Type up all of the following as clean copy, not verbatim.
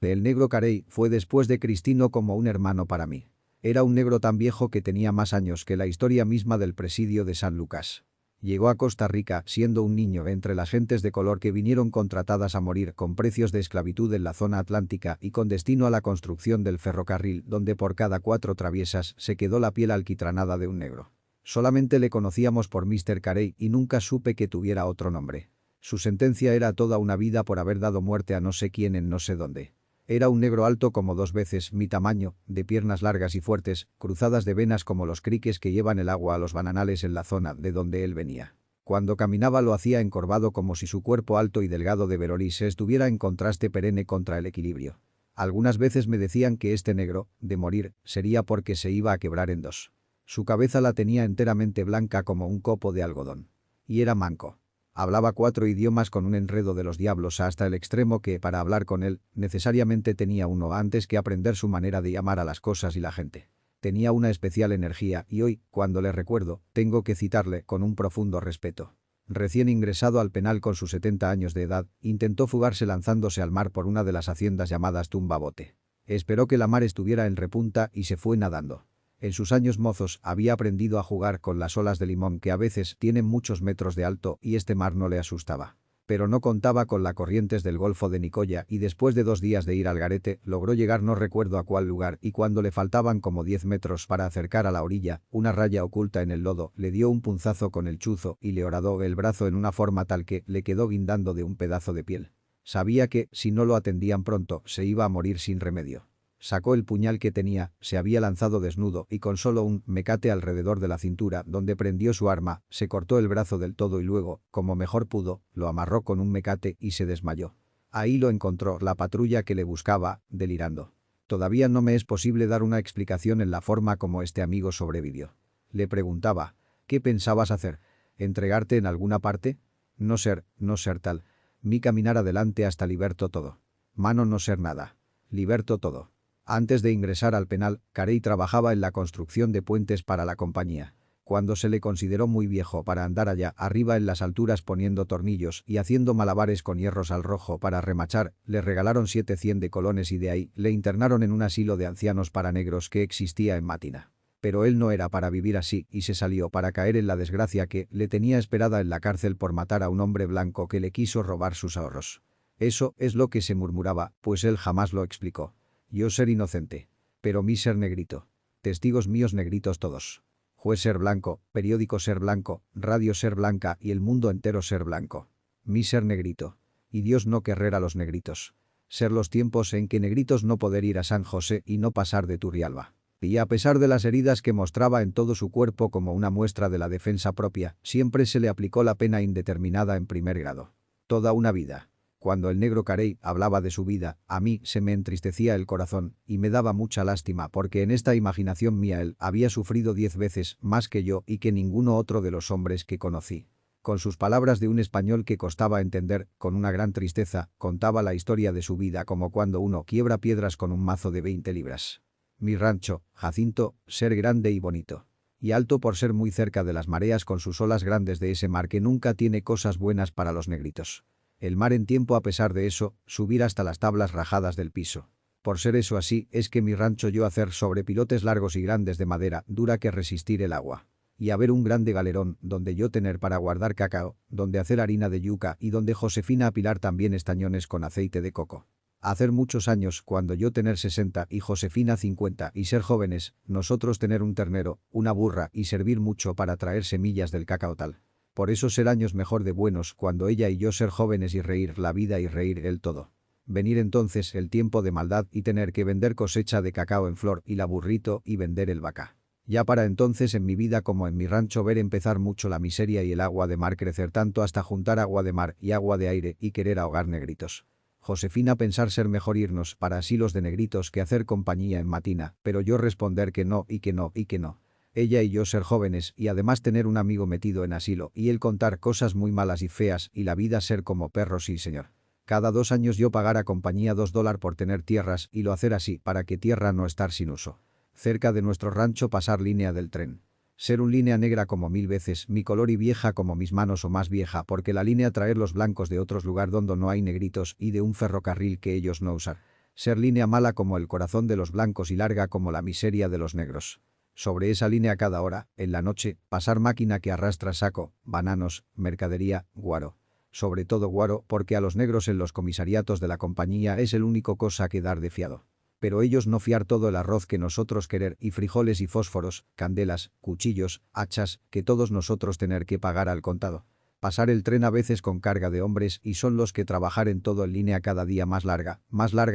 El negro Carey fue después de Cristino como un hermano para mí. Era un negro tan viejo que tenía más años que la historia misma del presidio de San Lucas. Llegó a Costa Rica siendo un niño entre las gentes de color que vinieron contratadas a morir con precios de esclavitud en la zona atlántica y con destino a la construcción del ferrocarril donde por cada 4 traviesas se quedó la piel alquitranada de un negro. Solamente le conocíamos por Mr. Carey y nunca supe que tuviera otro nombre. Su sentencia era toda una vida por haber dado muerte a no sé quién en no sé dónde. Era un negro alto como 2 veces mi tamaño, de piernas largas y fuertes, cruzadas de venas como los criques que llevan el agua a los bananales en la zona de donde él venía. Cuando caminaba lo hacía encorvado como si su cuerpo alto y delgado de Verolís estuviera en contraste perenne contra el equilibrio. Algunas veces me decían que este negro, de morir, sería porque se iba a quebrar en dos. Su cabeza la tenía enteramente blanca como un copo de algodón. Y era manco. Hablaba 4 idiomas con un enredo de los diablos hasta el extremo que, para hablar con él, necesariamente tenía uno antes que aprender su manera de llamar a las cosas y la gente. Tenía una especial energía y hoy, cuando le recuerdo, tengo que citarle con un profundo respeto. Recién ingresado al penal con sus 70 años de edad, intentó fugarse lanzándose al mar por una de las haciendas llamadas Tumbabote. Esperó que la mar estuviera en repunta y se fue nadando. En sus años mozos había aprendido a jugar con las olas de limón que a veces tienen muchos metros de alto y este mar no le asustaba. Pero no contaba con las corrientes del Golfo de Nicoya y después de 2 días de ir al garete logró llegar no recuerdo a cuál lugar y cuando le faltaban como 10 metros para acercar a la orilla, una raya oculta en el lodo le dio un punzazo con el chuzo y le horadó el brazo en una forma tal que le quedó guindando de un pedazo de piel. Sabía que, si no lo atendían pronto, se iba a morir sin remedio. Sacó el puñal que tenía, se había lanzado desnudo y con solo un mecate alrededor de la cintura donde prendió su arma, se cortó el brazo del todo y luego, como mejor pudo, lo amarró con un mecate y se desmayó. Ahí lo encontró la patrulla que le buscaba, delirando. Todavía no me es posible dar una explicación en la forma como este amigo sobrevivió. Le preguntaba, ¿qué pensabas hacer? ¿Entregarte en alguna parte? No ser tal. Mi caminar adelante hasta liberto todo. Mano no ser nada. Liberto todo. Antes de ingresar al penal, Carey trabajaba en la construcción de puentes para la compañía. Cuando se le consideró muy viejo para andar allá arriba en las alturas poniendo tornillos y haciendo malabares con hierros al rojo para remachar, le regalaron 700 de colones y de ahí le internaron en un asilo de ancianos para negros que existía en Matina. Pero él no era para vivir así y se salió para caer en la desgracia que le tenía esperada en la cárcel por matar a un hombre blanco que le quiso robar sus ahorros. Eso es lo que se murmuraba, pues él jamás lo explicó. Yo ser inocente. Pero mí ser negrito. Testigos míos negritos todos. Juez ser blanco, periódico ser blanco, radio ser blanca y el mundo entero ser blanco. Mí ser negrito. Y Dios no querrer a los negritos. Ser los tiempos en que negritos no poder ir a San José y no pasar de Turrialba. Y a pesar de las heridas que mostraba en todo su cuerpo como una muestra de la defensa propia, siempre se le aplicó la pena indeterminada en primer grado. Toda una vida. Cuando el negro Carey hablaba de su vida, a mí se me entristecía el corazón y me daba mucha lástima porque en esta imaginación mía él había sufrido 10 veces más que yo y que ninguno otro de los hombres que conocí. Con sus palabras de un español que costaba entender, con una gran tristeza, contaba la historia de su vida como cuando uno quiebra piedras con un mazo de 20 libras. Mi rancho, Jacinto, ser grande y bonito. Y alto por ser muy cerca de las mareas con sus olas grandes de ese mar que nunca tiene cosas buenas para los negritos. El mar en tiempo a pesar de eso, subir hasta las tablas rajadas del piso. Por ser eso así, es que mi rancho yo hacer sobre pilotes largos y grandes de madera, dura que resistir el agua. Y haber un grande galerón, donde yo tener para guardar cacao, donde hacer harina de yuca y donde Josefina apilar también estañones con aceite de coco. Hacer muchos años, cuando yo tener 60 y Josefina 50 y ser jóvenes, nosotros tener un ternero, una burra y servir mucho para traer semillas del cacao tal. Por eso ser años mejor de buenos cuando ella y yo ser jóvenes y reír la vida y reír el todo. Venir entonces el tiempo de maldad y tener que vender cosecha de cacao en flor y la burrito y vender el vaca. Ya para entonces en mi vida como en mi rancho ver empezar mucho la miseria y el agua de mar crecer tanto hasta juntar agua de mar y agua de aire y querer ahogar negritos. Josefina pensar ser mejor irnos para asilos de negritos que hacer compañía en Matina, pero yo responder que no y que no y que no. Ella y yo ser jóvenes y además tener un amigo metido en asilo y él contar cosas muy malas y feas y la vida ser como perros sí señor. Cada 2 años yo pagar a compañía $2 por tener tierras y lo hacer así para que tierra no estar sin uso. Cerca de nuestro rancho pasar línea del tren. Ser un línea negra como 1000 veces mi color y vieja como mis manos o más vieja porque la línea traer los blancos de otros lugar donde no hay negritos y de un ferrocarril que ellos no usar. Ser línea mala como el corazón de los blancos y larga como la miseria de los negros. Sobre esa línea cada hora, en la noche, pasar máquina que arrastra saco, bananos, mercadería, guaro. Sobre todo guaro porque a los negros en los comisariatos de la compañía es el único cosa que dar de fiado. Pero ellos no fiar todo el arroz que nosotros querer y frijoles y fósforos, candelas, cuchillos, hachas, que todos nosotros tener que pagar al contado. Pasar el tren a veces con carga de hombres y son los que trabajar en todo en línea cada día más larga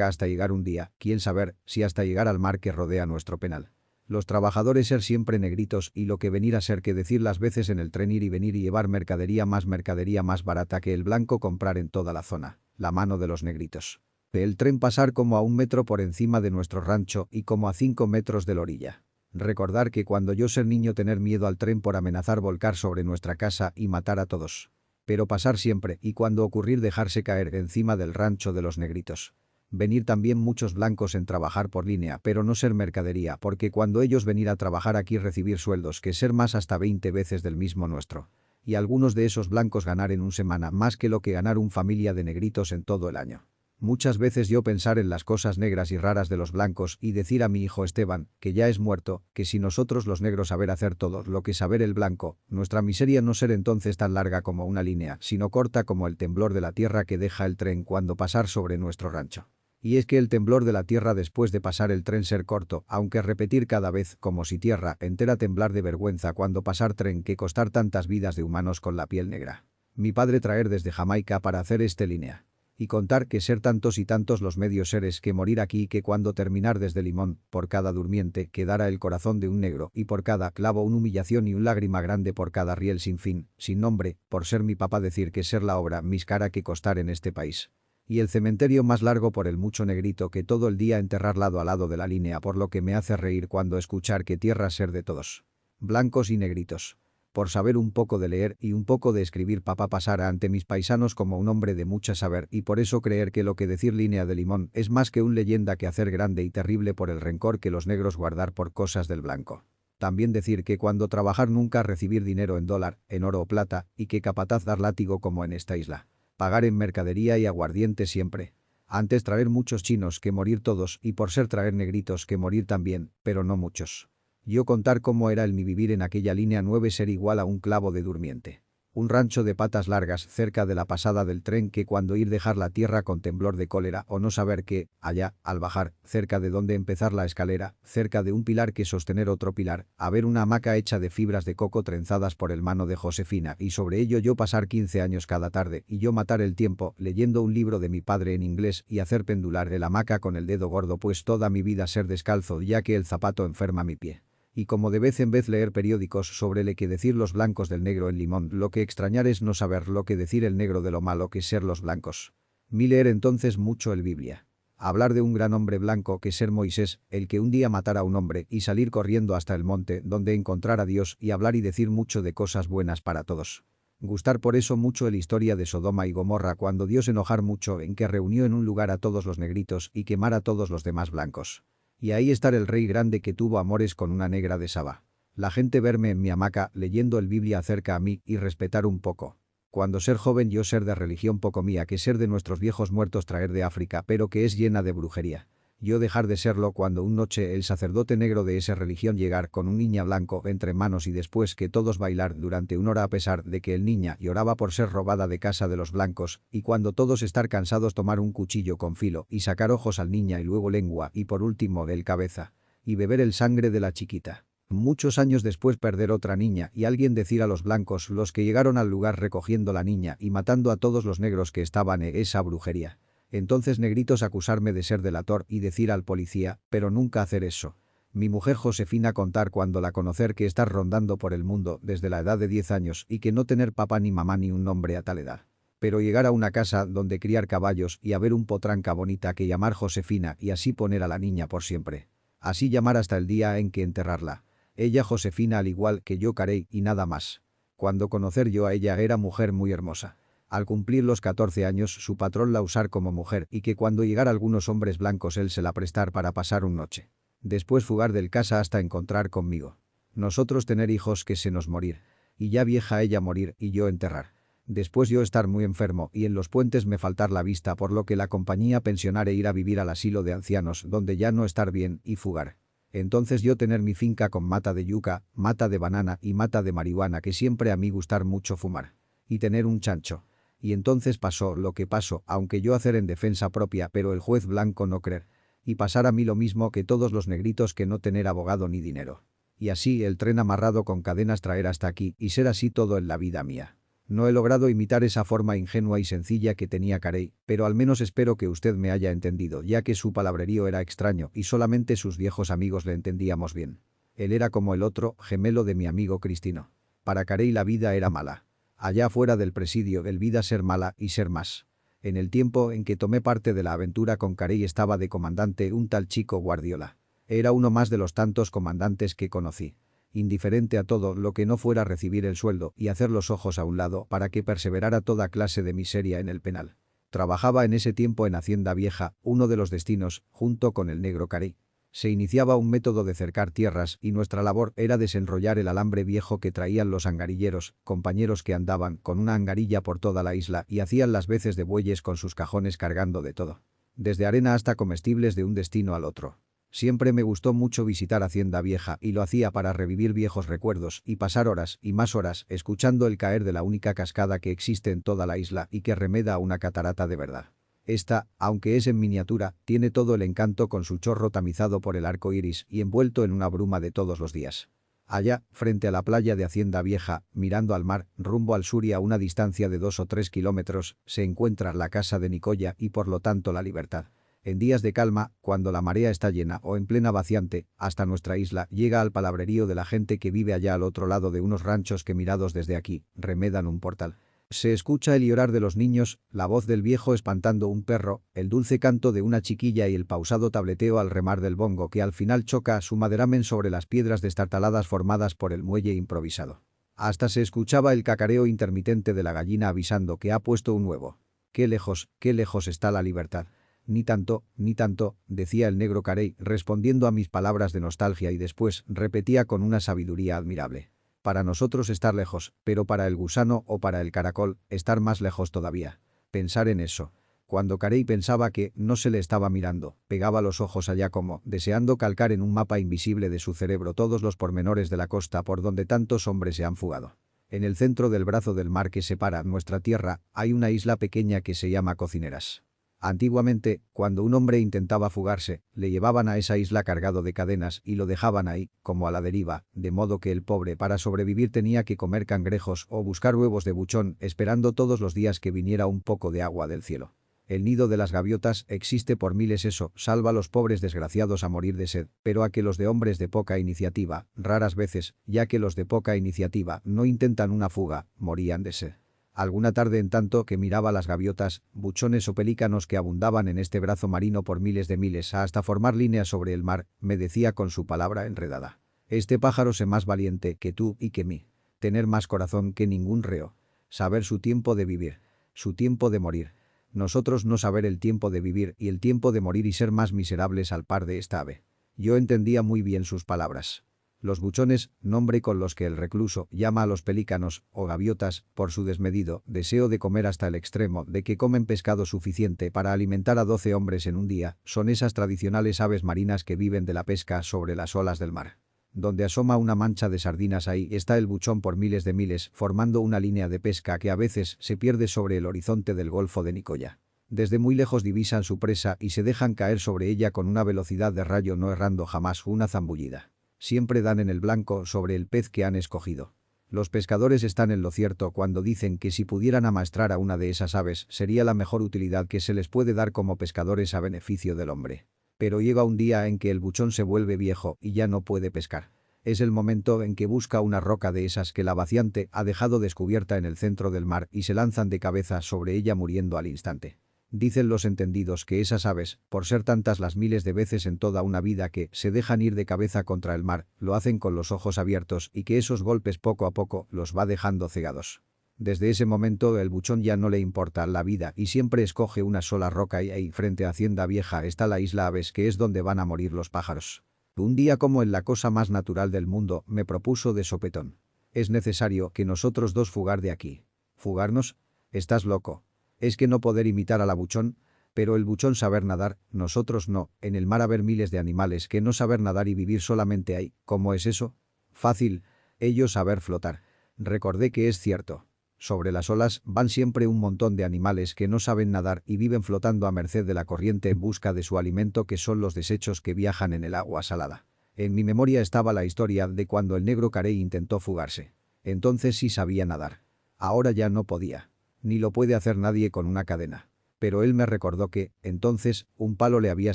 hasta llegar un día, quién saber, si hasta llegar al mar que rodea nuestro penal. Los trabajadores ser siempre negritos y lo que venir a ser que decir las veces en el tren ir y venir y llevar mercadería más barata que el blanco comprar en toda la zona, la mano de los negritos. El tren pasar como a 1 metro por encima de nuestro rancho y como a 5 metros de la orilla. Recordar que cuando yo ser niño tener miedo al tren por amenazar volcar sobre nuestra casa y matar a todos. Pero pasar siempre y cuando ocurrir dejarse caer encima del rancho de los negritos. Venir también muchos blancos en trabajar por línea pero no ser mercadería porque cuando ellos venir a trabajar aquí recibir sueldos que ser más hasta 20 veces del mismo nuestro. Y algunos de esos blancos ganar en una semana más que lo que ganar una familia de negritos en todo el año. Muchas veces yo pensar en las cosas negras y raras de los blancos y decir a mi hijo Esteban, que ya es muerto, que si nosotros los negros saber hacer todo lo que saber el blanco, nuestra miseria no ser entonces tan larga como una línea, sino corta como el temblor de la tierra que deja el tren cuando pasar sobre nuestro rancho. Y es que el temblor de la tierra después de pasar el tren ser corto, aunque repetir cada vez como si tierra entera temblar de vergüenza cuando pasar tren que costar tantas vidas de humanos con la piel negra. Mi padre traer desde Jamaica para hacer este línea. Y contar que ser tantos y tantos los medios seres que morir aquí que cuando terminar desde Limón, por cada durmiente quedara el corazón de un negro y por cada clavo una humillación y un lágrima grande por cada riel sin fin, sin nombre, por ser mi papá decir que ser la obra mis cara que costar en este país. Y el cementerio más largo por el mucho negrito que todo el día enterrar lado a lado de la línea por lo que me hace reír cuando escuchar que tierra ser de todos. Blancos y negritos. Por saber un poco de leer y un poco de escribir papá pasara ante mis paisanos como un hombre de mucha saber y por eso creer que lo que decir línea de Limón es más que un leyenda que hacer grande y terrible por el rencor que los negros guardar por cosas del blanco. También decir que cuando trabajar nunca recibir dinero en dólar, en oro o plata y que capataz dar látigo como en esta isla. Pagar en mercadería y aguardiente siempre. Antes traer muchos chinos que morir todos y por ser traer negritos que morir también, pero no muchos. Yo contar cómo era el mi vivir en aquella línea 9 ser igual a un clavo de durmiente. Un rancho de patas largas cerca de la pasada del tren que cuando ir dejar la tierra con temblor de cólera o no saber que, allá, al bajar, cerca de donde empezar la escalera, cerca de un pilar que sostener otro pilar, haber una hamaca hecha de fibras de coco trenzadas por el mano de Josefina y sobre ello yo pasar 15 años cada tarde y yo matar el tiempo leyendo un libro de mi padre en inglés y hacer pendular el hamaca con el dedo gordo pues toda mi vida ser descalzo ya que el zapato enferma mi pie. Y como de vez en vez leer periódicos sobre le que decir los blancos del negro en Limón, lo que extrañar es no saber lo que decir el negro de lo malo que ser los blancos. Mi leer entonces mucho el Biblia. Hablar de un gran hombre blanco que ser Moisés, el que un día matara a un hombre y salir corriendo hasta el monte donde encontrar a Dios y hablar y decir mucho de cosas buenas para todos. Gustar por eso mucho el historia de Sodoma y Gomorra cuando Dios enojar mucho en que reunió en un lugar a todos los negritos y quemar a todos los demás blancos. Y ahí estar el rey grande que tuvo amores con una negra de Saba. La gente verme en mi hamaca leyendo el Biblia acerca a mí y respetar un poco. Cuando ser joven yo ser de religión poco mía que ser de nuestros viejos muertos traer de África pero que es llena de brujería. Yo dejar de serlo cuando un noche el sacerdote negro de esa religión llegar con un niña blanco entre manos y después que todos bailar durante 1 hora a pesar de que el niña lloraba por ser robada de casa de los blancos y cuando todos estar cansados tomar un cuchillo con filo y sacar ojos al niña y luego lengua y por último el cabeza y beber el sangre de la chiquita. Muchos años después perder otra niña y alguien decir a los blancos los que llegaron al lugar recogiendo la niña y matando a todos los negros que estaban en esa brujería. Entonces negritos acusarme de ser delator y decir al policía, pero nunca hacer eso. Mi mujer Josefina contar cuando la conocer que estar rondando por el mundo desde la edad de 10 años y que no tener papá ni mamá ni un nombre a tal edad. Pero llegar a una casa donde criar caballos y haber un potranca bonita que llamar Josefina y así poner a la niña por siempre. Así llamar hasta el día en que enterrarla. Ella Josefina al igual que yo Carey y nada más. Cuando conocer yo a ella era mujer muy hermosa. Al cumplir los 14 años su patrón la usar como mujer y que cuando llegar algunos hombres blancos él se la prestar para pasar un noche. Después fugar del casa hasta encontrar conmigo. Nosotros tener hijos que se nos morir. Y ya vieja ella morir y yo enterrar. Después yo estar muy enfermo y en los puentes me faltar la vista, por lo que la compañía pensionar e ir a vivir al asilo de ancianos donde ya no estar bien y fugar. Entonces yo tener mi finca con mata de yuca, mata de banana y mata de marihuana, que siempre a mí gustar mucho fumar. Y tener un chancho. Y entonces pasó lo que pasó, aunque yo hacer en defensa propia, pero el juez blanco no creer. Y pasar a mí lo mismo que todos los negritos, que no tener abogado ni dinero. Y así el tren amarrado con cadenas traer hasta aquí y ser así todo en la vida mía. No he logrado imitar esa forma ingenua y sencilla que tenía Carey, pero al menos espero que usted me haya entendido, ya que su palabrerío era extraño y solamente sus viejos amigos le entendíamos bien. Él era como el otro, gemelo de mi amigo Cristino. Para Carey la vida era mala. Allá fuera del presidio el vida ser mala y ser más. En el tiempo en que tomé parte de la aventura con Carey estaba de comandante un tal Chico Guardiola. Era uno más de los tantos comandantes que conocí. Indiferente a todo lo que no fuera recibir el sueldo y hacer los ojos a un lado para que perseverara toda clase de miseria en el penal. Trabajaba en ese tiempo en Hacienda Vieja, uno de los destinos, junto con el negro Carey. Se iniciaba un método de cercar tierras y nuestra labor era desenrollar el alambre viejo que traían los angarilleros, compañeros que andaban con una angarilla por toda la isla y hacían las veces de bueyes con sus cajones cargando de todo. Desde arena hasta comestibles de un destino al otro. Siempre me gustó mucho visitar Hacienda Vieja y lo hacía para revivir viejos recuerdos y pasar horas y más horas escuchando el caer de la única cascada que existe en toda la isla y que remeda a una catarata de verdad. Esta, aunque es en miniatura, tiene todo el encanto con su chorro tamizado por el arco iris y envuelto en una bruma de todos los días. Allá, frente a la playa de Hacienda Vieja, mirando al mar, rumbo al sur y a una distancia de 2 o 3 kilómetros, se encuentra la casa de Nicoya y por lo tanto la libertad. En días de calma, cuando la marea está llena o en plena vaciante, hasta nuestra isla llega al palabrerío de la gente que vive allá al otro lado de unos ranchos que mirados desde aquí, remedan un portal. Se escucha el llorar de los niños, la voz del viejo espantando un perro, el dulce canto de una chiquilla y el pausado tableteo al remar del bongo que al final choca su maderamen sobre las piedras destartaladas formadas por el muelle improvisado. Hasta se escuchaba el cacareo intermitente de la gallina avisando que ha puesto un huevo. Qué lejos está la libertad. Ni tanto, decía el negro Carey, respondiendo a mis palabras de nostalgia y después repetía con una sabiduría admirable. Para nosotros estar lejos, pero para el gusano o para el caracol, estar más lejos todavía. Pensar en eso. Cuando Carey pensaba que no se le estaba mirando, pegaba los ojos allá como, deseando calcar en un mapa invisible de su cerebro todos los pormenores de la costa por donde tantos hombres se han fugado. En el centro del brazo del mar que separa nuestra tierra, hay una isla pequeña que se llama Cocineras. Antiguamente, cuando un hombre intentaba fugarse, le llevaban a esa isla cargado de cadenas y lo dejaban ahí, como a la deriva, de modo que el pobre para sobrevivir tenía que comer cangrejos o buscar huevos de buchón, esperando todos los días que viniera un poco de agua del cielo. El nido de las gaviotas existe por miles, eso salva a los pobres desgraciados a morir de sed, pero a que los de hombres de poca iniciativa, raras veces, ya que los de poca iniciativa no intentan una fuga, morían de sed. Alguna tarde en tanto que miraba las gaviotas, buchones o pelícanos que abundaban en este brazo marino por miles de miles hasta formar líneas sobre el mar, me decía con su palabra enredada. Este pájaro es más valiente que tú y que mí. Tener más corazón que ningún reo. Saber su tiempo de vivir. Su tiempo de morir. Nosotros no saber el tiempo de vivir y el tiempo de morir y ser más miserables al par de esta ave. Yo entendía muy bien sus palabras. Los buchones, nombre con los que el recluso llama a los pelícanos o gaviotas, por su desmedido deseo de comer hasta el extremo de que comen pescado suficiente para alimentar a 12 hombres en un día, son esas tradicionales aves marinas que viven de la pesca sobre las olas del mar. Donde asoma una mancha de sardinas, ahí está el buchón por miles de miles, formando una línea de pesca que a veces se pierde sobre el horizonte del Golfo de Nicoya. Desde muy lejos divisan su presa y se dejan caer sobre ella con una velocidad de rayo, no errando jamás una zambullida. Siempre dan en el blanco sobre el pez que han escogido. Los pescadores están en lo cierto cuando dicen que si pudieran amaestrar a una de esas aves sería la mejor utilidad que se les puede dar como pescadores a beneficio del hombre. Pero llega un día en que el buchón se vuelve viejo y ya no puede pescar. Es el momento en que busca una roca de esas que la vaciante ha dejado descubierta en el centro del mar y se lanzan de cabeza sobre ella muriendo al instante. Dicen los entendidos que esas aves, por ser tantas las miles de veces en toda una vida que se dejan ir de cabeza contra el mar, lo hacen con los ojos abiertos y que esos golpes poco a poco los va dejando cegados. Desde ese momento el buchón ya no le importa la vida y siempre escoge una sola roca y ahí frente a Hacienda Vieja está la isla Aves, que es donde van a morir los pájaros. Un día, como en la cosa más natural del mundo, me propuso de sopetón. Es necesario que nosotros dos fugar de aquí. ¿Fugarnos? Estás loco. ¿Es que no poder imitar al buchón? Pero el buchón saber nadar, nosotros no, en el mar haber miles de animales que no saber nadar y vivir solamente hay. ¿Cómo es eso? Fácil. Ellos saber flotar. Recordé que es cierto. Sobre las olas van siempre un montón de animales que no saben nadar y viven flotando a merced de la corriente en busca de su alimento, que son los desechos que viajan en el agua salada. En mi memoria estaba la historia de cuando el negro Carey intentó fugarse. Entonces sí sabía nadar. Ahora ya no podía. Ni lo puede hacer nadie con una cadena. Pero él me recordó que, entonces, un palo le había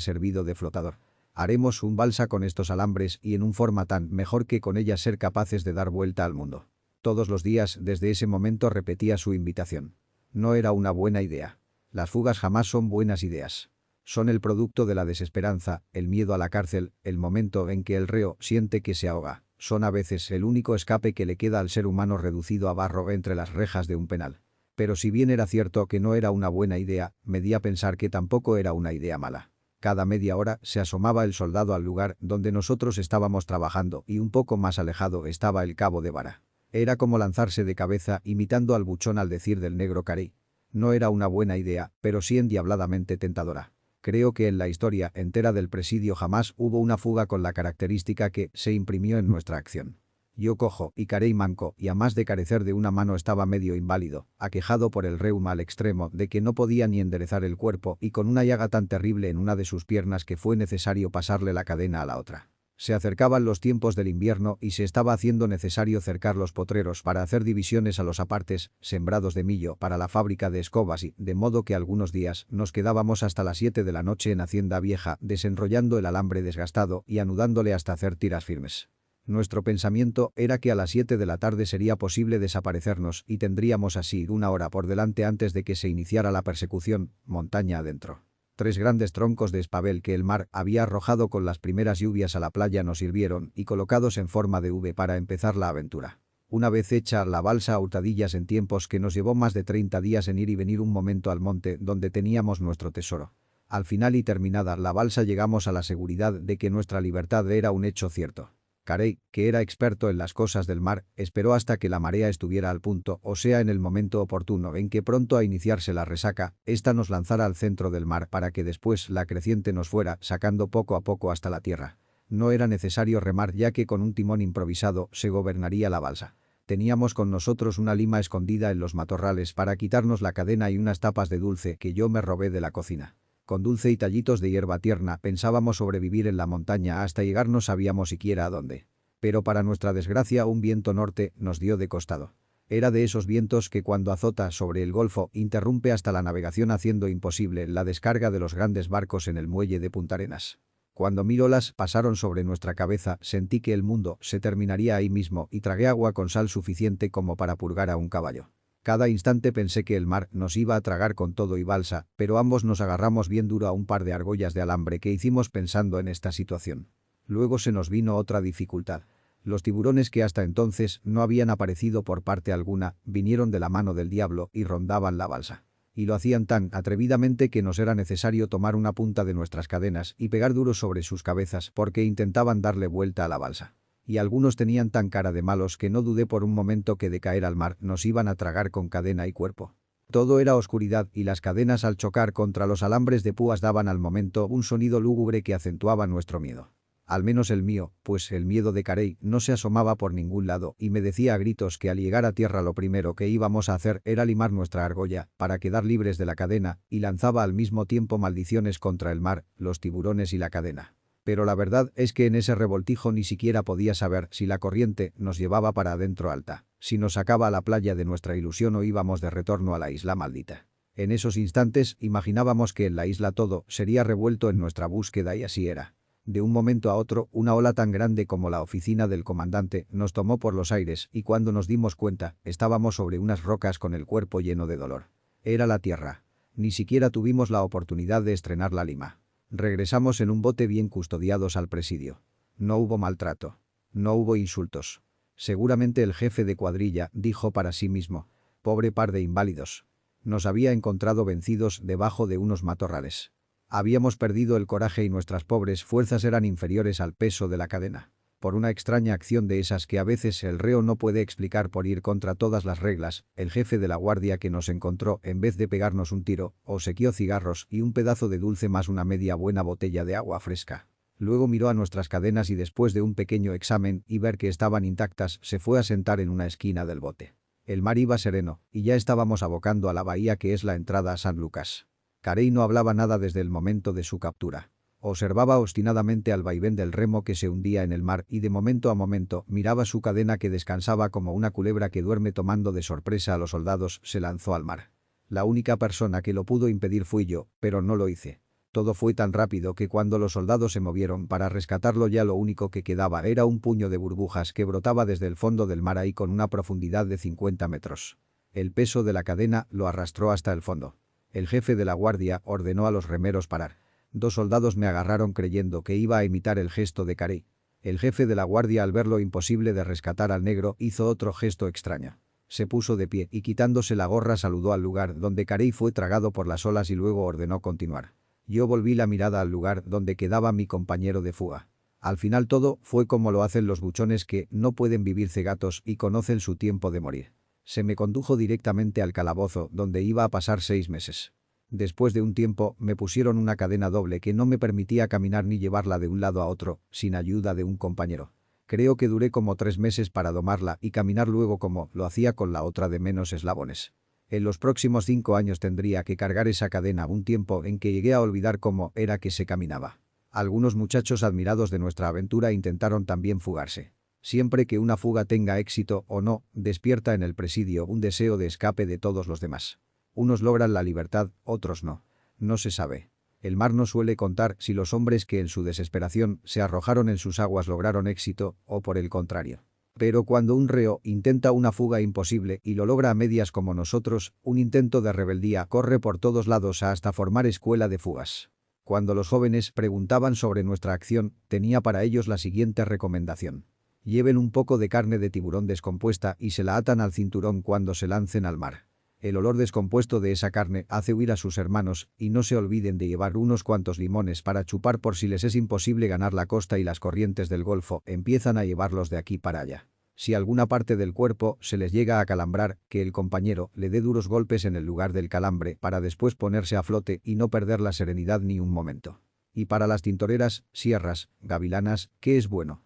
servido de flotador. Haremos un balsa con estos alambres y en un forma tan mejor que con ellas ser capaces de dar vuelta al mundo. Todos los días desde ese momento repetía su invitación. No era una buena idea. Las fugas jamás son buenas ideas. Son el producto de la desesperanza, el miedo a la cárcel, el momento en que el reo siente que se ahoga. Son a veces el único escape que le queda al ser humano reducido a barro entre las rejas de un penal. Pero si bien era cierto que no era una buena idea, me di a pensar que tampoco era una idea mala. Cada media hora se asomaba el soldado al lugar donde nosotros estábamos trabajando y un poco más alejado estaba el cabo de vara. Era como lanzarse de cabeza imitando al buchón al decir del negro Carey. No era una buena idea, pero sí endiabladamente tentadora. Creo que en la historia entera del presidio jamás hubo una fuga con la característica que se imprimió en nuestra acción. Yo cojo y Carey manco, y a más de carecer de una mano estaba medio inválido, aquejado por el reuma al extremo de que no podía ni enderezar el cuerpo y con una llaga tan terrible en una de sus piernas que fue necesario pasarle la cadena a la otra. Se acercaban los tiempos del invierno y se estaba haciendo necesario cercar los potreros para hacer divisiones a los apartes, sembrados de millo para la fábrica de escobas y, de modo que algunos días nos quedábamos hasta las 7 de la noche en Hacienda Vieja desenrollando el alambre desgastado y anudándole hasta hacer tiras firmes. Nuestro pensamiento era que a las 7 de la tarde sería posible desaparecernos y tendríamos así una hora por delante antes de que se iniciara la persecución, montaña adentro. 3 grandes troncos de espabel que el mar había arrojado con las primeras lluvias a la playa nos sirvieron y colocados en forma de V para empezar la aventura. Una vez hecha la balsa a hurtadillas en tiempos que nos llevó más de 30 días en ir y venir un momento al monte donde teníamos nuestro tesoro. Al final y terminada la balsa llegamos a la seguridad de que nuestra libertad era un hecho cierto. Carey, que era experto en las cosas del mar, esperó hasta que la marea estuviera al punto, o sea en el momento oportuno en que pronto a iniciarse la resaca, ésta nos lanzara al centro del mar para que después la creciente nos fuera sacando poco a poco hasta la tierra. No era necesario remar ya que con un timón improvisado se gobernaría la balsa. Teníamos con nosotros una lima escondida en los matorrales para quitarnos la cadena y unas tapas de dulce que yo me robé de la cocina. Con dulce y tallitos de hierba tierna pensábamos sobrevivir en la montaña hasta llegar no sabíamos siquiera a dónde. Pero para nuestra desgracia un viento norte nos dio de costado. Era de esos vientos que cuando azota sobre el golfo interrumpe hasta la navegación haciendo imposible la descarga de los grandes barcos en el muelle de Punta Arenas. Cuando 1000 olas pasaron sobre nuestra cabeza sentí que el mundo se terminaría ahí mismo y tragué agua con sal suficiente como para purgar a un caballo. Cada instante pensé que el mar nos iba a tragar con todo y balsa, pero ambos nos agarramos bien duro a un par de argollas de alambre que hicimos pensando en esta situación. Luego se nos vino otra dificultad. Los tiburones que hasta entonces no habían aparecido por parte alguna, vinieron de la mano del diablo y rondaban la balsa. Y lo hacían tan atrevidamente que nos era necesario tomar una punta de nuestras cadenas y pegar duro sobre sus cabezas porque intentaban darle vuelta a la balsa. Y algunos tenían tan cara de malos que no dudé por un momento que de caer al mar nos iban a tragar con cadena y cuerpo. Todo era oscuridad y las cadenas al chocar contra los alambres de púas daban al momento un sonido lúgubre que acentuaba nuestro miedo. Al menos el mío, pues el miedo de Carey no se asomaba por ningún lado y me decía a gritos que al llegar a tierra lo primero que íbamos a hacer era limar nuestra argolla para quedar libres de la cadena y lanzaba al mismo tiempo maldiciones contra el mar, los tiburones y la cadena. Pero la verdad es que en ese revoltijo ni siquiera podía saber si la corriente nos llevaba para adentro alta, si nos sacaba a la playa de nuestra ilusión o íbamos de retorno a la isla maldita. En esos instantes imaginábamos que en la isla todo sería revuelto en nuestra búsqueda y así era. De un momento a otro, una ola tan grande como la oficina del comandante nos tomó por los aires y cuando nos dimos cuenta, estábamos sobre unas rocas con el cuerpo lleno de dolor. Era la tierra. Ni siquiera tuvimos la oportunidad de estrenar la lima. Regresamos en un bote bien custodiados al presidio. No hubo maltrato. No hubo insultos. Seguramente el jefe de cuadrilla dijo para sí mismo: pobre par de inválidos. Nos había encontrado vencidos debajo de unos matorrales. Habíamos perdido el coraje y nuestras pobres fuerzas eran inferiores al peso de la cadena. Por una extraña acción de esas que a veces el reo no puede explicar por ir contra todas las reglas, el jefe de la guardia que nos encontró, en vez de pegarnos un tiro, obsequió cigarros y un pedazo de dulce más una media buena botella de agua fresca. Luego miró a nuestras cadenas y después de un pequeño examen y ver que estaban intactas, se fue a sentar en una esquina del bote. El mar iba sereno, y ya estábamos abocando a la bahía que es la entrada a San Lucas. Carey no hablaba nada desde el momento de su captura. Observaba obstinadamente al vaivén del remo que se hundía en el mar y de momento a momento miraba su cadena que descansaba como una culebra que duerme. Tomando de sorpresa a los soldados, se lanzó al mar. La única persona que lo pudo impedir fui yo, pero no lo hice. Todo fue tan rápido que cuando los soldados se movieron para rescatarlo ya lo único que quedaba era un puño de burbujas que brotaba desde el fondo del mar ahí con una profundidad de 50 metros. El peso de la cadena lo arrastró hasta el fondo. El jefe de la guardia ordenó a los remeros parar. 2 soldados me agarraron creyendo que iba a imitar el gesto de Carey. El jefe de la guardia, al ver lo imposible de rescatar al negro, hizo otro gesto extraño. Se puso de pie y quitándose la gorra saludó al lugar donde Carey fue tragado por las olas y luego ordenó continuar. Yo volví la mirada al lugar donde quedaba mi compañero de fuga. Al final todo fue como lo hacen los buchones que no pueden vivir cegatos y conocen su tiempo de morir. Se me condujo directamente al calabozo donde iba a pasar 6 meses. Después de un tiempo, me pusieron una cadena doble que no me permitía caminar ni llevarla de un lado a otro, sin ayuda de un compañero. Creo que duré como 3 meses para domarla y caminar luego como lo hacía con la otra de menos eslabones. En los próximos 5 años tendría que cargar esa cadena, un tiempo en que llegué a olvidar cómo era que se caminaba. Algunos muchachos admirados de nuestra aventura intentaron también fugarse. Siempre que una fuga tenga éxito o no, despierta en el presidio un deseo de escape de todos los demás. Unos logran la libertad, otros no. No se sabe. El mar no suele contar si los hombres que en su desesperación se arrojaron en sus aguas lograron éxito, o por el contrario. Pero cuando un reo intenta una fuga imposible y lo logra a medias como nosotros, un intento de rebeldía corre por todos lados hasta formar escuela de fugas. Cuando los jóvenes preguntaban sobre nuestra acción, tenía para ellos la siguiente recomendación. Lleven un poco de carne de tiburón descompuesta y se la atan al cinturón cuando se lancen al mar. El olor descompuesto de esa carne hace huir a sus hermanos y no se olviden de llevar unos cuantos limones para chupar por si les es imposible ganar la costa y las corrientes del Golfo empiezan a llevarlos de aquí para allá. Si alguna parte del cuerpo se les llega a calambrar, que el compañero le dé duros golpes en el lugar del calambre para después ponerse a flote y no perder la serenidad ni un momento. Y para las tintoreras, sierras, gavilanas, ¿qué es bueno?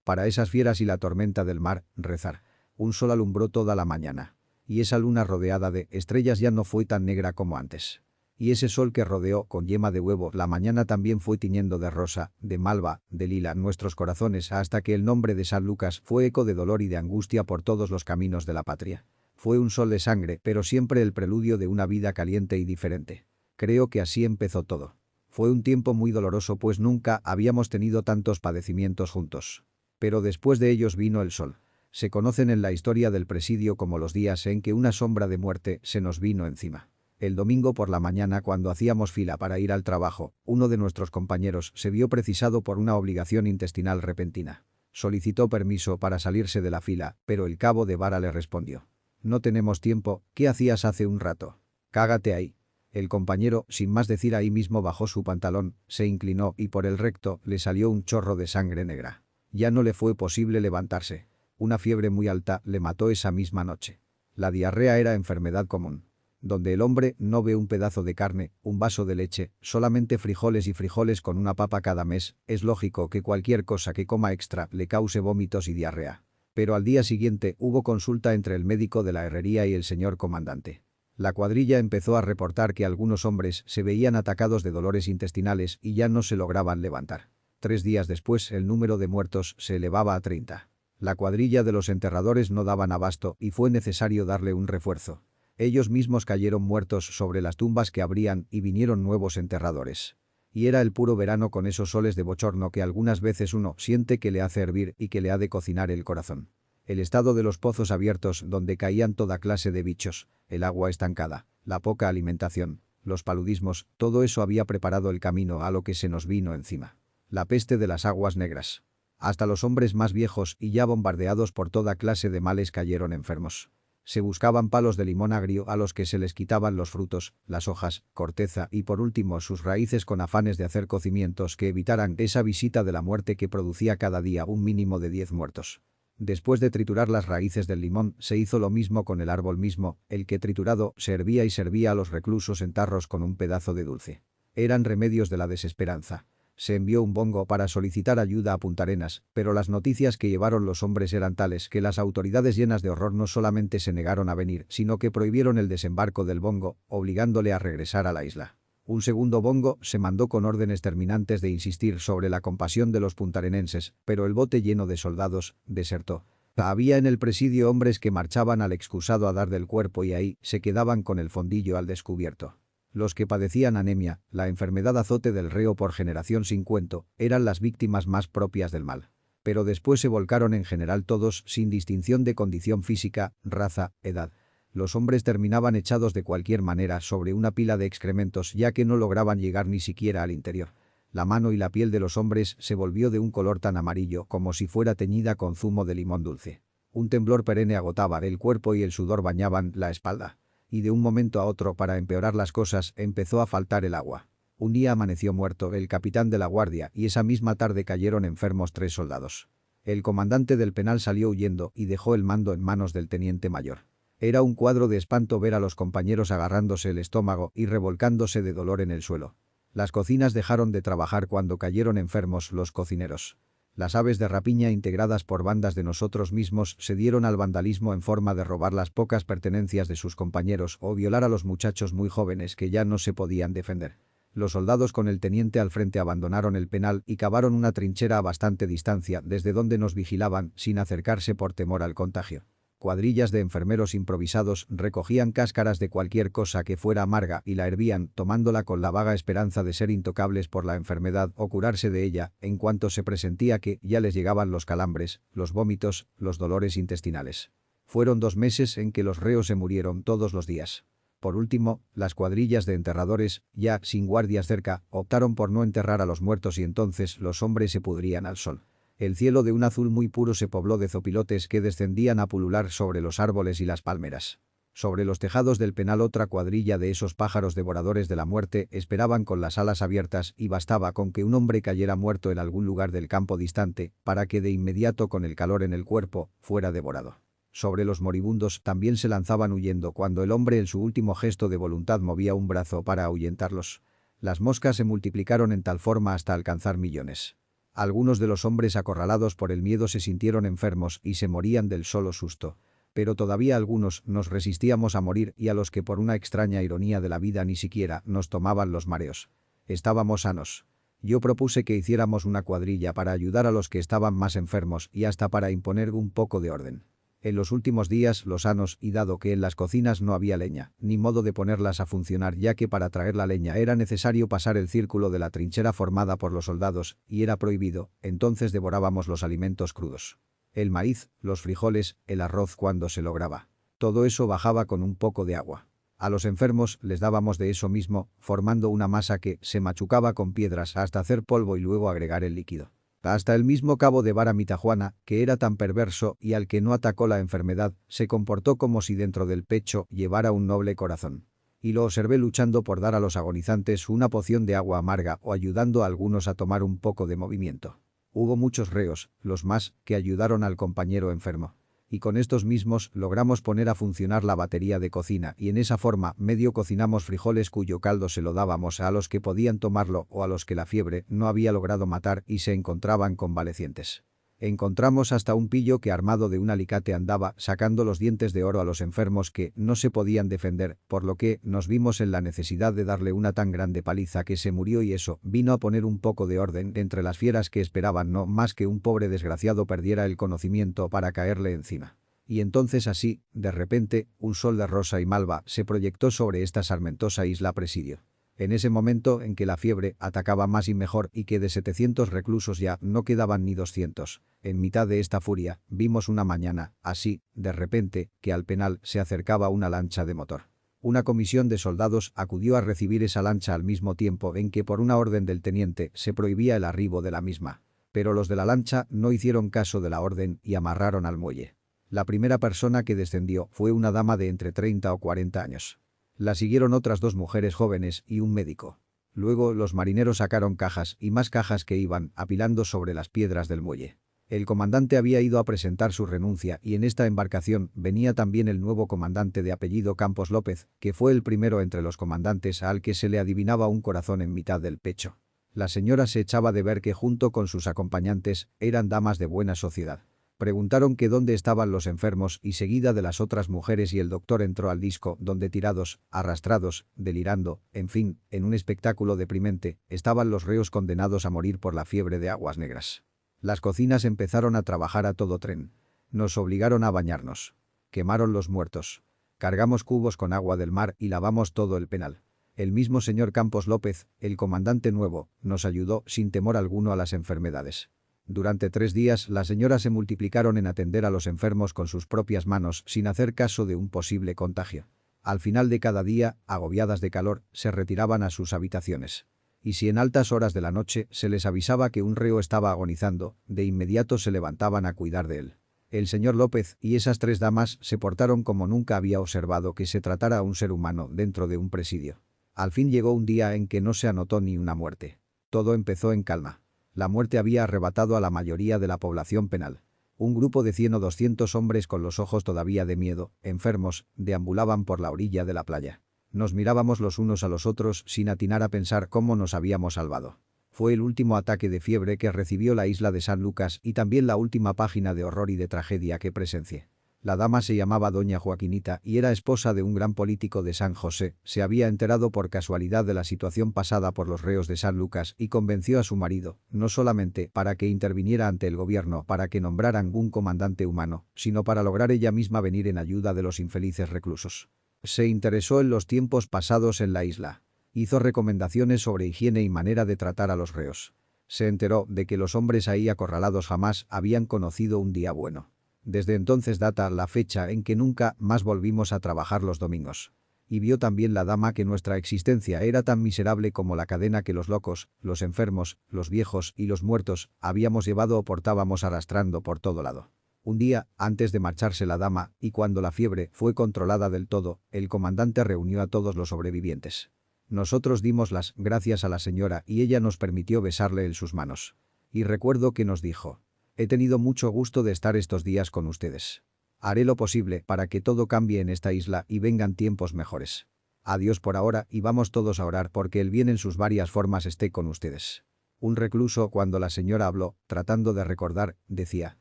Para esas fieras y la tormenta del mar, rezar. Un sol alumbró toda la mañana. Y esa luna rodeada de estrellas ya no fue tan negra como antes. Y ese sol que rodeó con yema de huevo la mañana también fue tiñendo de rosa, de malva, de lila nuestros corazones hasta que el nombre de San Lucas fue eco de dolor y de angustia por todos los caminos de la patria. Fue un sol de sangre, pero siempre el preludio de una vida caliente y diferente. Creo que así empezó todo. Fue un tiempo muy doloroso pues nunca habíamos tenido tantos padecimientos juntos. Pero después de ellos vino el sol. Se conocen en la historia del presidio como los días en que una sombra de muerte se nos vino encima. El domingo por la mañana cuando hacíamos fila para ir al trabajo, uno de nuestros compañeros se vio precisado por una obligación intestinal repentina. Solicitó permiso para salirse de la fila, pero el cabo de vara le respondió. No tenemos tiempo, ¿qué hacías hace un rato? Cágate ahí. El compañero, sin más decir ahí mismo bajó su pantalón, se inclinó y por el recto le salió un chorro de sangre negra. Ya no le fue posible levantarse. Una fiebre muy alta le mató esa misma noche. La diarrea era enfermedad común. Donde el hombre no ve un pedazo de carne, un vaso de leche, solamente frijoles y frijoles con una papa cada mes, es lógico que cualquier cosa que coma extra le cause vómitos y diarrea. Pero al día siguiente hubo consulta entre el médico de la herrería y el señor comandante. La cuadrilla empezó a reportar que algunos hombres se veían atacados de dolores intestinales y ya no se lograban levantar. 3 días después el número de muertos se elevaba a 30. La cuadrilla de los enterradores no daban abasto y fue necesario darle un refuerzo. Ellos mismos cayeron muertos sobre las tumbas que abrían y vinieron nuevos enterradores. Y era el puro verano con esos soles de bochorno que algunas veces uno siente que le hace hervir y que le ha de cocinar el corazón. El estado de los pozos abiertos donde caían toda clase de bichos, el agua estancada, la poca alimentación, los paludismos, todo eso había preparado el camino a lo que se nos vino encima. La peste de las aguas negras. Hasta los hombres más viejos y ya bombardeados por toda clase de males cayeron enfermos. Se buscaban palos de limón agrio a los que se les quitaban los frutos, las hojas, corteza y por último sus raíces con afanes de hacer cocimientos que evitaran esa visita de la muerte que producía cada día un mínimo de 10 muertos. Después de triturar las raíces del limón, se hizo lo mismo con el árbol mismo, el que triturado se hervía y servía a los reclusos en tarros con un pedazo de dulce. Eran remedios de la desesperanza. Se envió un bongo para solicitar ayuda a Puntarenas, pero las noticias que llevaron los hombres eran tales que las autoridades llenas de horror no solamente se negaron a venir, sino que prohibieron el desembarco del bongo, obligándole a regresar a la isla. Un segundo bongo se mandó con órdenes terminantes de insistir sobre la compasión de los puntarenenses, pero el bote lleno de soldados desertó. Había en el presidio hombres que marchaban al excusado a dar del cuerpo y ahí se quedaban con el fondillo al descubierto. Los que padecían anemia, la enfermedad azote del reo por generación sin cuento, eran las víctimas más propias del mal. Pero después se volcaron en general todos, sin distinción de condición física, raza, edad. Los hombres terminaban echados de cualquier manera sobre una pila de excrementos ya que no lograban llegar ni siquiera al interior. La mano y la piel de los hombres se volvió de un color tan amarillo como si fuera teñida con zumo de limón dulce. Un temblor perenne agotaba el cuerpo y el sudor bañaban la espalda. Y de un momento a otro, para empeorar las cosas, empezó a faltar el agua. Un día amaneció muerto el capitán de la guardia y esa misma tarde cayeron enfermos 3 soldados. El comandante del penal salió huyendo y dejó el mando en manos del teniente mayor. Era un cuadro de espanto ver a los compañeros agarrándose el estómago y revolcándose de dolor en el suelo. Las cocinas dejaron de trabajar cuando cayeron enfermos los cocineros. Las aves de rapiña integradas por bandas de nosotros mismos se dieron al vandalismo en forma de robar las pocas pertenencias de sus compañeros o violar a los muchachos muy jóvenes que ya no se podían defender. Los soldados con el teniente al frente abandonaron el penal y cavaron una trinchera a bastante distancia desde donde nos vigilaban sin acercarse por temor al contagio. Cuadrillas de enfermeros improvisados recogían cáscaras de cualquier cosa que fuera amarga y la hervían, tomándola con la vaga esperanza de ser intocables por la enfermedad o curarse de ella, en cuanto se presentía que ya les llegaban los calambres, los vómitos, los dolores intestinales. Fueron 2 meses en que los reos se murieron todos los días. Por último, las cuadrillas de enterradores, ya sin guardias cerca, optaron por no enterrar a los muertos y entonces los hombres se pudrían al sol. El cielo de un azul muy puro se pobló de zopilotes que descendían a pulular sobre los árboles y las palmeras. Sobre los tejados del penal otra cuadrilla de esos pájaros devoradores de la muerte esperaban con las alas abiertas y bastaba con que un hombre cayera muerto en algún lugar del campo distante para que de inmediato con el calor en el cuerpo fuera devorado. Sobre los moribundos también se lanzaban huyendo cuando el hombre en su último gesto de voluntad movía un brazo para ahuyentarlos. Las moscas se multiplicaron en tal forma hasta alcanzar millones. Algunos de los hombres acorralados por el miedo se sintieron enfermos y se morían del solo susto. Pero todavía algunos nos resistíamos a morir y a los que por una extraña ironía de la vida ni siquiera nos tomaban los mareos. Estábamos sanos. Yo propuse que hiciéramos una cuadrilla para ayudar a los que estaban más enfermos y hasta para imponer un poco de orden. En los últimos días los sanos y dado que en las cocinas no había leña, ni modo de ponerlas a funcionar ya que para traer la leña era necesario pasar el círculo de la trinchera formada por los soldados, y era prohibido, entonces devorábamos los alimentos crudos. El maíz, los frijoles, el arroz cuando se lograba. Todo eso bajaba con un poco de agua. A los enfermos les dábamos de eso mismo, formando una masa que se machucaba con piedras hasta hacer polvo y luego agregar el líquido. Hasta el mismo cabo de Vara Mitajuana, que era tan perverso y al que no atacó la enfermedad, se comportó como si dentro del pecho llevara un noble corazón. Y lo observé luchando por dar a los agonizantes una poción de agua amarga o ayudando a algunos a tomar un poco de movimiento. Hubo muchos reos, los más, que ayudaron al compañero enfermo. Y con estos mismos logramos poner a funcionar la batería de cocina y en esa forma medio cocinamos frijoles cuyo caldo se lo dábamos a los que podían tomarlo o a los que la fiebre no había logrado matar y se encontraban convalecientes. Encontramos hasta un pillo que armado de un alicate andaba sacando los dientes de oro a los enfermos que no se podían defender, por lo que nos vimos en la necesidad de darle una tan grande paliza que se murió y eso vino a poner un poco de orden entre las fieras que esperaban no más que un pobre desgraciado perdiera el conocimiento para caerle encima. Y entonces así, de repente, un sol de rosa y malva se proyectó sobre esta sarmentosa isla presidio. En ese momento en que la fiebre atacaba más y mejor y que de 700 reclusos ya no quedaban ni 200, en mitad de esta furia, vimos una mañana, así, de repente, que al penal se acercaba una lancha de motor. Una comisión de soldados acudió a recibir esa lancha al mismo tiempo en que por una orden del teniente se prohibía el arribo de la misma. Pero los de la lancha no hicieron caso de la orden y amarraron al muelle. La primera persona que descendió fue una dama de entre 30 o 40 años. La siguieron otras dos mujeres jóvenes y un médico. Luego los marineros sacaron cajas y más cajas que iban apilando sobre las piedras del muelle. El comandante había ido a presentar su renuncia y en esta embarcación venía también el nuevo comandante de apellido Campos López, que fue el primero entre los comandantes al que se le adivinaba un corazón en mitad del pecho. La señora se echaba de ver que junto con sus acompañantes eran damas de buena sociedad. Preguntaron que dónde estaban los enfermos y seguida de las otras mujeres y el doctor entró al disco donde tirados, arrastrados, delirando, en fin, en un espectáculo deprimente, estaban los reos condenados a morir por la fiebre de aguas negras. Las cocinas empezaron a trabajar a todo tren. Nos obligaron a bañarnos. Quemaron los muertos. Cargamos cubos con agua del mar y lavamos todo el penal. El mismo señor Campos López, el comandante nuevo, nos ayudó sin temor alguno a las enfermedades. Durante 3 días las señoras se multiplicaron en atender a los enfermos con sus propias manos sin hacer caso de un posible contagio. Al final de cada día, agobiadas de calor, se retiraban a sus habitaciones. Y si en altas horas de la noche se les avisaba que un reo estaba agonizando, de inmediato se levantaban a cuidar de él. El señor López y esas 3 damas se portaron como nunca había observado que se tratara a un ser humano dentro de un presidio. Al fin llegó un día en que no se anotó ni una muerte. Todo empezó en calma. La muerte había arrebatado a la mayoría de la población penal. Un grupo de 100 o 200 hombres con los ojos todavía de miedo, enfermos, deambulaban por la orilla de la playa. Nos mirábamos los unos a los otros sin atinar a pensar cómo nos habíamos salvado. Fue el último ataque de fiebre que recibió la isla de San Lucas y también la última página de horror y de tragedia que presencié. La dama se llamaba doña Joaquinita y era esposa de un gran político de San José. Se había enterado por casualidad de la situación pasada por los reos de San Lucas y convenció a su marido, no solamente para que interviniera ante el gobierno para que nombraran un comandante humano, sino para lograr ella misma venir en ayuda de los infelices reclusos. Se interesó en los tiempos pasados en la isla. Hizo recomendaciones sobre higiene y manera de tratar a los reos. Se enteró de que los hombres ahí acorralados jamás habían conocido un día bueno. Desde entonces data la fecha en que nunca más volvimos a trabajar los domingos. Y vio también la dama que nuestra existencia era tan miserable como la cadena que los locos, los enfermos, los viejos y los muertos habíamos llevado o portábamos arrastrando por todo lado. Un día, antes de marcharse la dama, y cuando la fiebre fue controlada del todo, el comandante reunió a todos los sobrevivientes. Nosotros dimos las gracias a la señora y ella nos permitió besarle en sus manos. Y recuerdo que nos dijo: «He tenido mucho gusto de estar estos días con ustedes. Haré lo posible para que todo cambie en esta isla y vengan tiempos mejores. Adiós por ahora y vamos todos a orar porque el bien en sus varias formas esté con ustedes». Un recluso, cuando la señora habló, tratando de recordar, decía: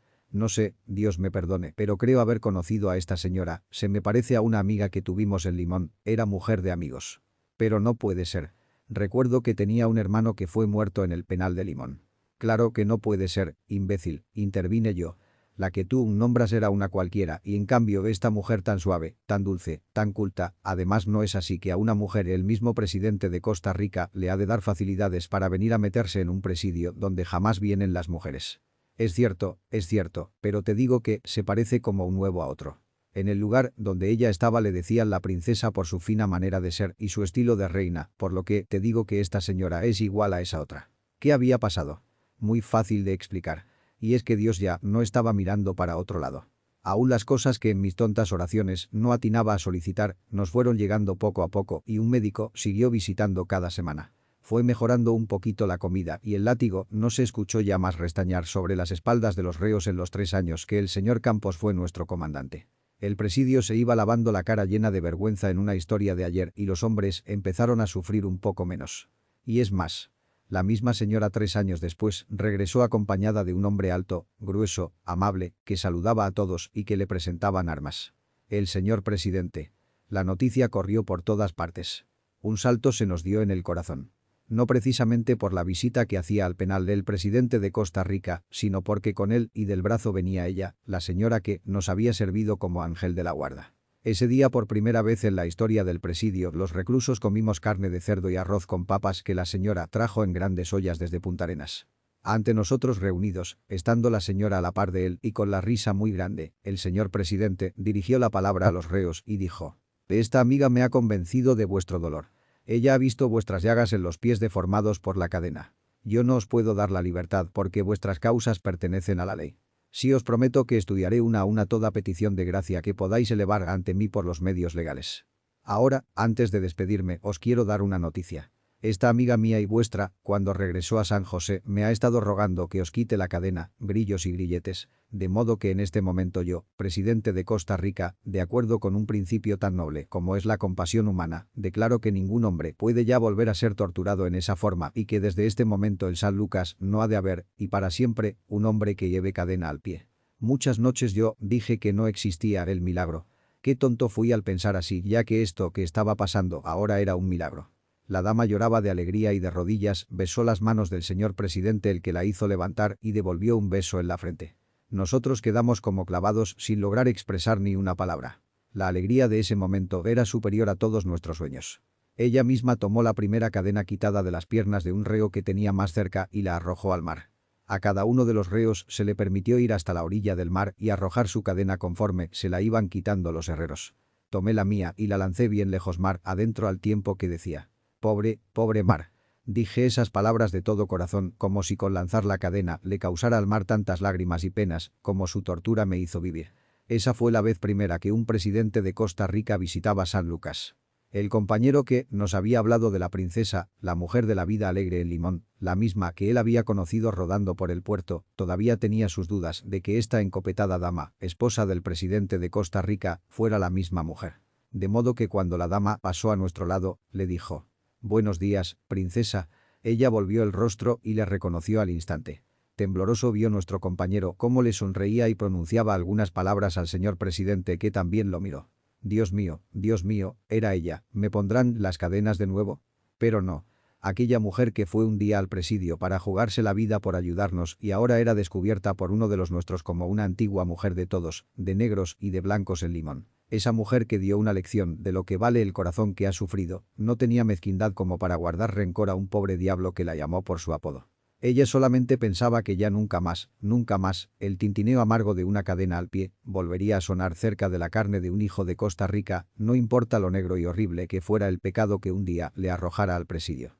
«No sé, Dios me perdone, pero creo haber conocido a esta señora, se me parece a una amiga que tuvimos en Limón, era mujer de amigos. Pero no puede ser. Recuerdo que tenía un hermano que fue muerto en el penal de Limón». «Claro que no puede ser, imbécil», intervine yo. «La que tú nombras era una cualquiera y en cambio esta mujer tan suave, tan dulce, tan culta, además no es así que a una mujer el mismo presidente de Costa Rica le ha de dar facilidades para venir a meterse en un presidio donde jamás vienen las mujeres». Es cierto, pero te digo que se parece como un huevo a otro. En el lugar donde ella estaba le decían la princesa por su fina manera de ser y su estilo de reina, por lo que te digo que esta señora es igual a esa otra. ¿Qué había pasado? Muy fácil de explicar. Y es que Dios ya no estaba mirando para otro lado. Aún las cosas que en mis tontas oraciones no atinaba a solicitar nos fueron llegando poco a poco y un médico siguió visitando cada semana. Fue mejorando un poquito la comida y el látigo no se escuchó ya más restañar sobre las espaldas de los reos en los 3 años que el señor Campos fue nuestro comandante. El presidio se iba lavando la cara llena de vergüenza en una historia de ayer y los hombres empezaron a sufrir un poco menos. Y es más. La misma señora 3 años después regresó acompañada de un hombre alto, grueso, amable, que saludaba a todos y que le presentaban armas. El señor presidente. La noticia corrió por todas partes. Un salto se nos dio en el corazón. No precisamente por la visita que hacía al penal del presidente de Costa Rica, sino porque con él y del brazo venía ella, la señora que nos había servido como ángel de la guarda. Ese día por primera vez en la historia del presidio los reclusos comimos carne de cerdo y arroz con papas que la señora trajo en grandes ollas desde Punta Arenas. Ante nosotros reunidos, estando la señora a la par de él y con la risa muy grande, el señor presidente dirigió la palabra a los reos y dijo: «Esta amiga me ha convencido de vuestro dolor. Ella ha visto vuestras llagas en los pies deformados por la cadena. Yo no os puedo dar la libertad porque vuestras causas pertenecen a la ley. Sí os prometo que estudiaré una a una toda petición de gracia que podáis elevar ante mí por los medios legales. Ahora, antes de despedirme, os quiero dar una noticia. Esta amiga mía y vuestra, cuando regresó a San José, me ha estado rogando que os quite la cadena, grillos y grilletes, de modo que en este momento yo, presidente de Costa Rica, de acuerdo con un principio tan noble como es la compasión humana, declaro que ningún hombre puede ya volver a ser torturado en esa forma y que desde este momento en San Lucas no ha de haber, y para siempre, un hombre que lleve cadena al pie. Muchas noches yo dije que no existía el milagro. Qué tonto fui al pensar así, ya que esto que estaba pasando ahora era un milagro. La dama lloraba de alegría y de rodillas besó las manos del señor presidente, el que la hizo levantar, y devolvió un beso en la frente. Nosotros quedamos como clavados sin lograr expresar ni una palabra. La alegría de ese momento era superior a todos nuestros sueños. Ella misma tomó la primera cadena quitada de las piernas de un reo que tenía más cerca y la arrojó al mar. A cada uno de los reos se le permitió ir hasta la orilla del mar y arrojar su cadena conforme se la iban quitando los herreros. Tomé la mía y la lancé bien lejos mar adentro al tiempo que decía: «Pobre, pobre mar». Dije esas palabras de todo corazón, como si con lanzar la cadena le causara al mar tantas lágrimas y penas como su tortura me hizo vivir. Esa fue la vez primera que un presidente de Costa Rica visitaba San Lucas. El compañero que nos había hablado de la princesa, la mujer de la vida alegre en Limón, la misma que él había conocido rodando por el puerto, todavía tenía sus dudas de que esta encopetada dama, esposa del presidente de Costa Rica, fuera la misma mujer. De modo que cuando la dama pasó a nuestro lado, le dijo: «Buenos días, princesa». Ella volvió el rostro y le reconoció al instante. Tembloroso vio nuestro compañero cómo le sonreía y pronunciaba algunas palabras al señor presidente, que también lo miró. Dios mío, era ella, ¿me pondrán las cadenas de nuevo? Pero no. Aquella mujer que fue un día al presidio para jugarse la vida por ayudarnos y ahora era descubierta por uno de los nuestros como una antigua mujer de todos, de negros y de blancos en Limón. Esa mujer que dio una lección de lo que vale el corazón que ha sufrido, no tenía mezquindad como para guardar rencor a un pobre diablo que la llamó por su apodo. Ella solamente pensaba que ya nunca más, el tintineo amargo de una cadena al pie volvería a sonar cerca de la carne de un hijo de Costa Rica, no importa lo negro y horrible que fuera el pecado que un día le arrojara al presidio.